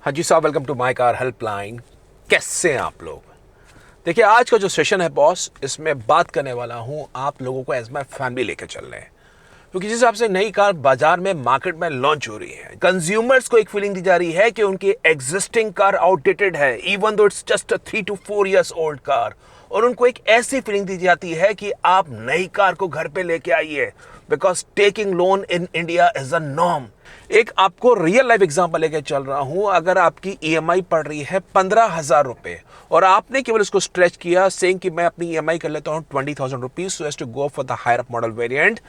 हाँ जी साहब, welcome to my car helpline. कैसे हैं आप लोग? देखिए, आज का जो सेशन है बॉस, इसमें बात करने वाला हूँ आप लोगों को एज माय फैमिली लेकर चल रहे हैं। क्योंकि जिस हिसाब से नई कार बाजार में मार्केट में लॉन्च हो रही है, कंज्यूमर्स को एक फीलिंग दी जा रही है कि उनकी एग्जिस्टिंग कार आउटडेटेड है, even though it's just a 3 to 4 years old car. और उनको एक ऐसी फीलिंग दी जाती है कि आप नई कार को घर पे लेके आइए, because taking loan in India is a norm. एक आपको रियल लाइफ एग्जांपल लेके चल रहा हूं। अगर आपकी ईएमआई पड़ रही है 15,000 रुपए और आपने केवल इसको स्ट्रेच किया सेइंग कि मैं अपनी ईएमआई कर लेता हूं 20,000 rupees so as to go for the higher up model variant,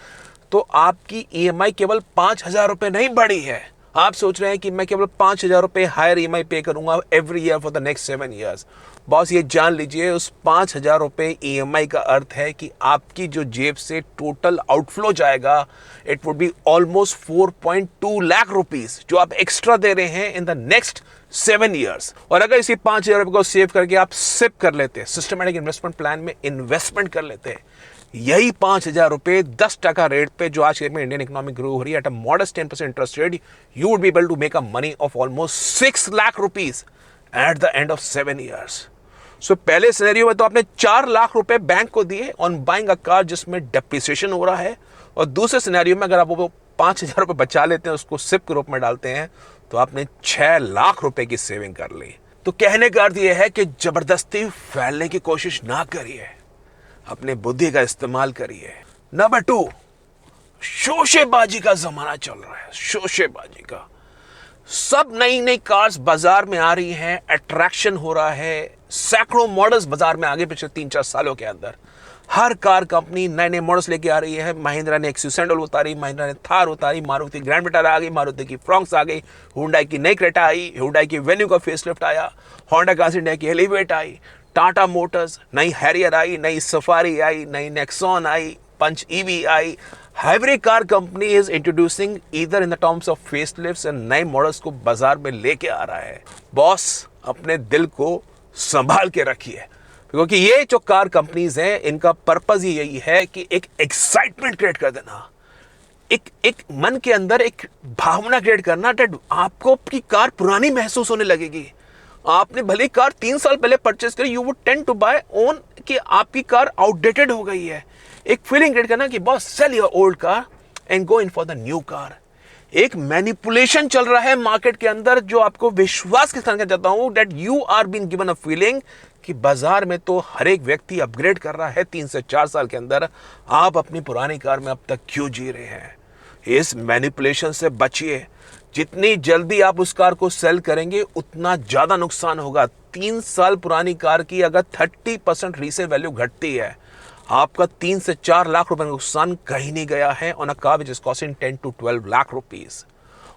तो आपकी ईएमआई केवल 5,000 रुपए नहीं बढ़ी है। आप सोच रहे हैं कि मैं केवल 5,000 रुपए हायर ईएमआई पे करूंगा every year for the next 7 years। Boss, ये जान लीजिए, उस 5,000 रुपए ईएमआई का अर्थ है कि आपकी जो जेब से टोटल आउटफ्लो जाएगा, it would be almost 4.2 lakh rupees जो आप एक्स्ट्रा दे रहे हैं इन द नेक्स्ट 7 years। और अगर इसी 5,000 रुपए को सेव करके आप सिप कर लेते, सिस्टमैटिक इन्वेस्टमेंट प्लान में इन्वेस्टमेंट कर लेते, यही 5,000 रुपए 10% रेट पे जो आज के में इंडियन इकोनॉमी ग्रो हो रही है at a modest 10% interest rate, you would be able to make a money of almost 6 lakh rupees at the end of 7 years। So पहले सिनेरियो में तो आपने 4 लाख रुपए बैंक को दिए ऑन बाइंग अ कार जिसमें डेप्रिसिएशन हो रहा है, और दूसरे सिनेरियो में अगर आप वो 5,000 रुपए बचा लेते हैं, उसको सिप के रूप में डालते हैं, तो आपने 6 लाख रुपए की सेविंग कर ली। तो कहने का अर्थ यह है कि जबरदस्ती फैलने की कोशिश ना करिए, अपने बुद्धि का इस्तेमाल करिए। नंबर 2, शोशेबाजी का जमाना चल रहा है, शोशेबाजी का। सब नई नई कार्स बाजार में आ रही हैं, अट्रैक्शन हो रहा है, सैकड़ों मॉडल्स बाजार में आगे पिछले 3-4 सालों के अंदर हर कार कंपनी नए नए मॉडल्स लेके आ रही है। महिंद्रा ने एक्स सैंडल उतारी, महिंद्रा ने थार उतारी, मारुति ग्रैंड विटारा आ गई, मारुति की फ्रॉन्क्स आ गई, हुंडई की नई क्रेटा आई, हुंडई की वेन्यू का फेसलिफ्ट आया, होंडा कार्स इंडिया की एलिवेट आई, टाटा मोटर्स नई हैरियर आई, नई सफारी आई, नई नेक्सॉन आई, पंच ईवी आई। Every car company is introducing either in the terms of facelifts and नए मॉडल्स को बाजार में लेके आ रहा है। बॉस, अपने दिल को संभाल के रखिए, क्योंकि ये जो कार कंपनीज हैं, इनका पर्पज ही यही है कि एक एक्साइटमेंट क्रिएट कर देना, एक मन के अंदर एक भावना क्रिएट करना कि आपको आपकी कार पुरानी महसूस होने लगेगी। आपने भले कार 3 साल पहले परचेस करी, you would tend to buy own कि आपकी कार आउटडेटेड हो गई है। एक फीलिंग क्रिएट करना कि boss, sell your old car and go in for the new car. एक मैनिपुलेशन चल रहा है मार्केट के अंदर जो आपको विश्वास के साथ चाहता हूं that you are been given a feeling कि बाजार में तो हर एक व्यक्ति अपग्रेड कर रहा है 3 से 4 साल के अंदर, आप अपनी पुरानी कार में अब तक क्यों जी रहे हैं? इस मैनिपुलेशन से बचिए। जितनी जल्दी आप उस कार को सेल करेंगे उतना ज्यादा नुकसान होगा। 3 साल पुरानी कार की अगर 30% रीसेल वैल्यू घटती है, आपका 3 से 4 लाख रुपए का नुकसान कहीं नहीं गया है on a car which is costing 10 to 12 lakh rupees.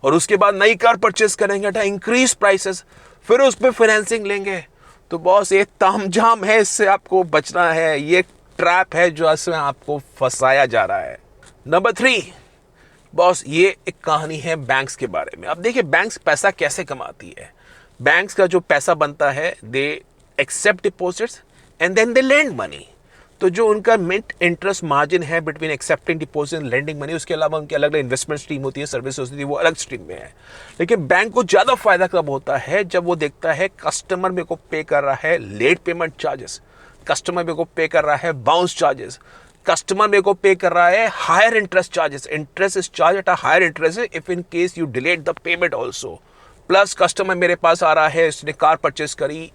और उसके बाद नई कार परचेस करेंगे एट इंक्रीज प्राइसेस, फिर उस पर फाइनेंसिंग लेंगे। तो बॉस, ये तामझाम है, इससे आपको बचना है। ये ट्रैप है जो इसमें आपको फंसाया जा रहा है। नंबर 3, बॉस, ये एक कहानी है बैंक्स के बारे में। अब देखिए, बैंक्स पैसा कैसे कमाती है। बैंक्स का जो पैसा बनता है, they accept deposits and then they lend money. तो जो उनका मिड इंटरेस्ट मार्जिन है between accepting deposit and lending money, उसके अलावा उनकी अलग अलग इन्वेस्टमेंट स्ट्रीम होती है, सर्विस होती है, वो अलग स्ट्रीम में है। लेकिन बैंक को ज्यादा फायदा कब होता है? जब वो देखता है कस्टमर मेरे को पे कर रहा है लेट पेमेंट चार्जेस, कस्टमर मेरे को पे कर रहा है बाउंस चार्जेस, कस्टमर मेरे को पे कर रहा है higher interest charges. Interest is charge at a higher interest if in case you delayed the payment also. Plus customer मेरे पास आ रहा है, इसने कार परचेस करी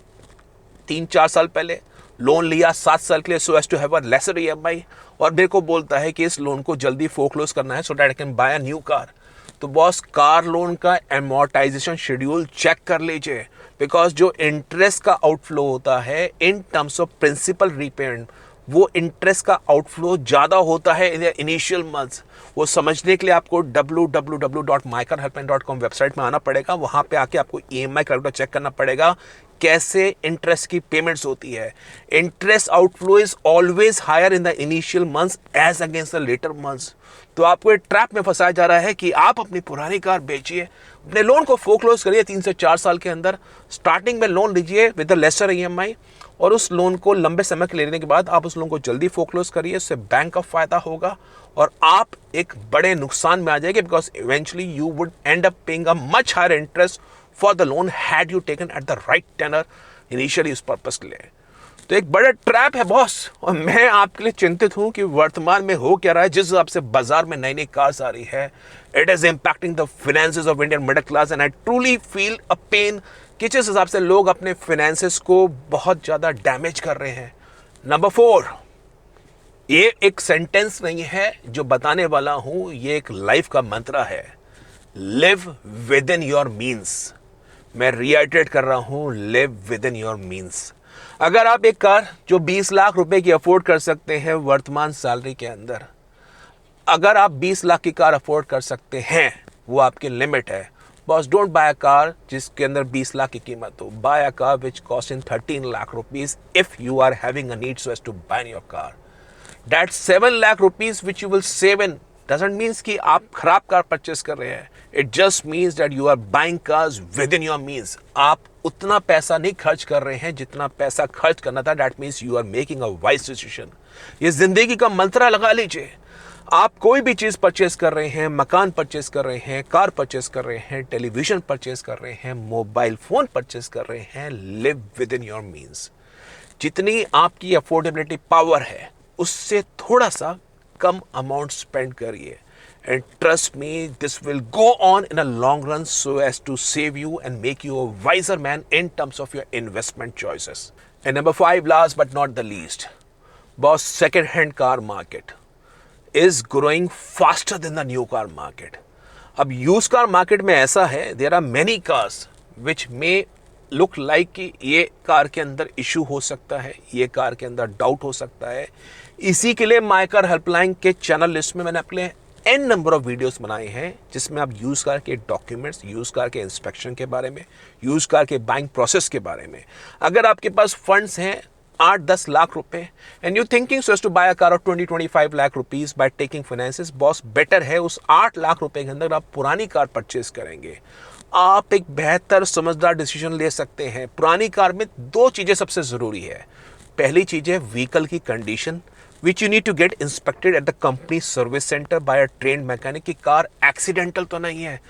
3-4 साल पहले, लोन लिया 7 साल के लिए so as to have a lesser EMI, और मेरे को बोलता है कि इस लोन को जल्दी फोरक्लोज करना है so that I can buy a new car. तो बॉस, कार लोन का एमोर्टाइजेशन शेड्यूल चेक कर लीजिए, बिकॉज जो इंटरेस्ट का आउटफ्लो होता है in terms of principal repayment, वो इंटरेस्ट का आउटफ्लो ज्यादा होता है इन इनिशियल मंथ्स। वो समझने के लिए आपको www.mycarhelpline.com वेबसाइट में आना पड़ेगा। वहां पे आके आपको ईएमआई कैलकुलेटर चेक करना पड़ेगा कैसे इंटरेस्ट की पेमेंट्स होती है। Interest outflow is always higher in the initial months as against the later months. तो आपको एक ट्रैप में फंसाया जा रहा है कि आप अपनी पुरानी कार बेचिए, अपने लोन को फोरक्लोज करिए 3 से 4 साल के अंदर, स्टार्टिंग में लोन लीजिए विद द लेसर ईएमआई, और उस लोन को लंबे समय के लेने के बाद आप उस लोन को जल्दी फोरक्लोज करिए। इससे बैंक का फायदा होगा और आप एक बड़े नुकसान में आ जाएंगे, because eventually you would end up paying a much higher interest for the loan had you taken at the right tenure initially उस पर्पस के लिए। तो एक बड़ा ट्रैप है बॉस, और मैं आपके लिए चिंतित हूं कि वर्तमान में हो क्या रहा है। जिस हिसाब से बाजार में नई नई कार्स आ रही है, it is impacting the finances of Indian middle class, and I truly feel a pain कि जिस हिसाब से लोग अपने फाइनेंसेस को बहुत ज्यादा डैमेज कर रहे हैं। नंबर 4, ये एक सेंटेंस नहीं है जो बताने वाला हूं, ये एक लाइफ का मंत्र है, live with in your means. मैं रिआइटरेट कर रहा हूं, live with in your means. अगर आप एक कार जो 20 लाख रुपए की अफोर्ड कर सकते हैं वर्तमान सैलरी के अंदर, अगर आप 20 लाख की कार अफोर्ड कर सकते हैं, वो आपकी लिमिट है boss. Don't buy a car जिसके अंदर 20 लाख की कीमत हो। Buy a car which cost in 13 lakh rupees if you are having a need so as to buy your car. That 7 lakh rupees which you will save in doesn't means कि आप खराब car purchase कर रहे हैं। It just means that you are buying cars within your means. आप उतना पैसा नहीं खर्च कर रहे हैं जितना पैसा खर्च करना था। That means you are making a wise decision. ये जिंदगी का मंत्र लगा लीजिए। आप कोई भी चीज परचेस कर रहे हैं, मकान परचेस कर रहे हैं, कार परचेस कर रहे हैं, टेलीविजन परचेस कर रहे हैं, मोबाइल फोन परचेस कर रहे हैं, live with in your means. जितनी आपकी अफोर्डेबिलिटी पावर है उससे थोड़ा सा कम अमाउंट स्पेंड करिए, and trust me this will go on in a long run so as to save you and make you a wiser man in terms of your investment choices. And number 5, last but not the least, boss, second hand car market is growing faster than the new car market. अब use car market में ऐसा है, there are many cars which may look like कि ये car के अंदर issue हो सकता है, ये कार के अंदर डाउट हो सकता है। इसी के लिए माई कार हेल्पलाइन के चैनल लिस्ट में मैंने अपने n नंबर ऑफ वीडियोस बनाए हैं जिसमें आप यूज कार के डॉक्यूमेंट्स, यूज कार के इंस्पेक्शन के बारे में, यूज कार के बाइंग प्रोसेस के बारे में, अगर आपके पास फंड्स हैं 8-10 लाख रुपए and you thinking so as to buy a car of 20-25 lakh rupees by taking finances, boss better है उस 8 लाख रुपए के अंदर आप पुरानी कार परचेज करेंगे। आप एक बेहतर समझदार डिसीजन ले सकते हैं। पुरानी कार में 2 चीजें सबसे जरूरी है। पहली चीज है व्हीकल की condition which you need to get inspected at the company service centre by a trained mechanic की कार एक्सीडेंटल तो नहीं है,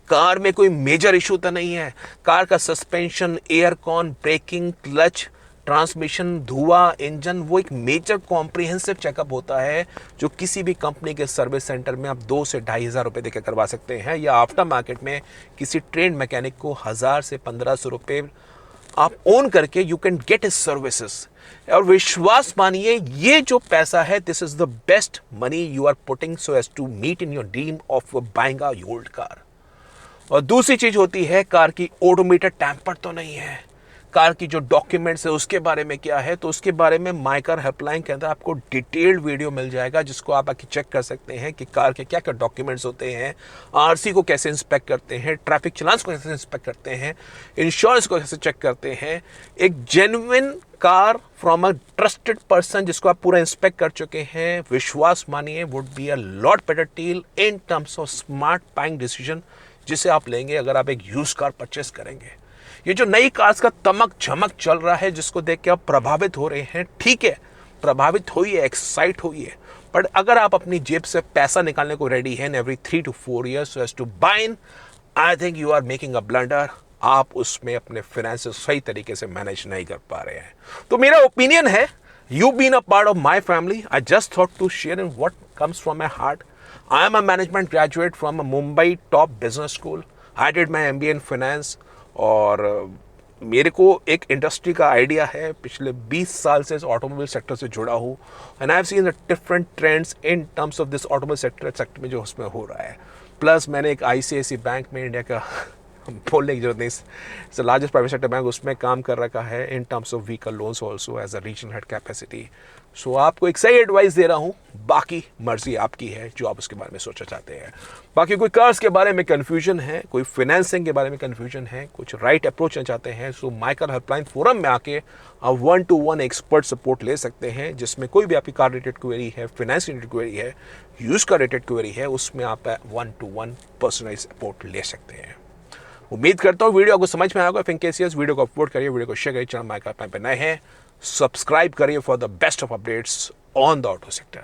कार में कोई मेजर इशू तो नहीं है, कार का suspension, air con, braking, clutch, transmission, धुआं, इंजन, वो एक मेजर कॉम्प्रिहेंसिव चेकअप होता है जो किसी भी कंपनी के सर्विस सेंटर में आप 2 से 2,500 रुपये देकर करवा सकते हैं, या आफ्टर मार्केट में किसी ट्रेंड मैकेनिक को 1,000 से 1,500 रुपये आप ओन करके you can get his services. और विश्वास मानिए ये जो पैसा है, this is the best money you are putting so as to meet in your dream of buying a old car. और दूसरी चीज होती है कार की ओडोमीटर टैंपर तो नहीं है, कार की जो डॉक्यूमेंट्स है उसके बारे में क्या है, तो उसके बारे में माई कार हेल्पलाइन के अंदर आपको डिटेल्ड वीडियो मिल जाएगा जिसको आप आके चेक कर सकते हैं कि कार के क्या क्या डॉक्यूमेंट्स होते हैं, आरसी को कैसे इंस्पेक्ट करते हैं, ट्रैफिक चलान्स को कैसे इंस्पेक्ट करते हैं, इंश्योरेंस को कैसे चेक करते हैं। एक genuine car from a trusted person जिसको आप पूरा इंस्पेक्ट कर चुके हैं, विश्वास मानिए would be a lot better deal in terms of smart buying decision जिसे आप लेंगे अगर आप एक यूज कार परचेस करेंगे। ये जो नई कार्स का तमक झमक चल रहा है जिसको देख के आप प्रभावित हो रहे हैं, ठीक है, प्रभावित होइए, एक्साइट होइए, बट अगर आप अपनी जेब से पैसा निकालने को रेडी हैं every 3 to 4 years so as to buy in, I think you are making a blunder. आप उसमें अपने फाइनेंसेस सही तरीके से मैनेज नहीं कर पा रहे हैं। तो मेरा ओपिनियन है, you been a part of my family, I just thought to share in what comes from my heart. I am a management graduate from a Mumbai top business school. I did my MBA in finance, और मेरे को एक industry का idea है, पिछले 20 साल से इस ऑटोमोबाइल सेक्टर से जुड़ा हूँ, and I have seen the different trends in terms of this automobile sector में जो उसमें हो रहा है। प्लस मैंने एक ICICI बैंक में, इंडिया का बोलने की जरूरत नहीं, it's the largest private sector bank, उसमें काम कर रखा है in terms of vehicle loans also as a regional head capacity. So आपको एक सही एडवाइस दे रहा हूँ, बाकी मर्जी आपकी है जो आप उसके बारे में सोचना चाहते हैं। बाकी कोई कार्स के बारे में कन्फ्यूजन है, कोई फाइनेंसिंग के बारे में कन्फ्यूजन है, कुछ राइट अप्रोच चाहते हैं, सो माई कार हेल्पलाइन फोरम में आके आप 1-to-1 एक्सपर्ट सपोर्ट ले सकते हैं जिसमें कोई भी आपकी कार रिलेटेड क्वेरी है, फाइनेंस रिलेटेड क्वेरी है, यूज का रिलेटेड क्वेरी है, उसमें आप 1-to-1 पर्सनलाइज सपोर्ट ले सकते हैं। उम्मीद करता हूँ वीडियो आपको समझ में आएगा। फिंकेसियस वीडियो को अपलोड करिए, वीडियो को शेयर करिए, चैनल माई कार पे नए हैं सब्सक्राइब करिए for the best of updates on the auto sector.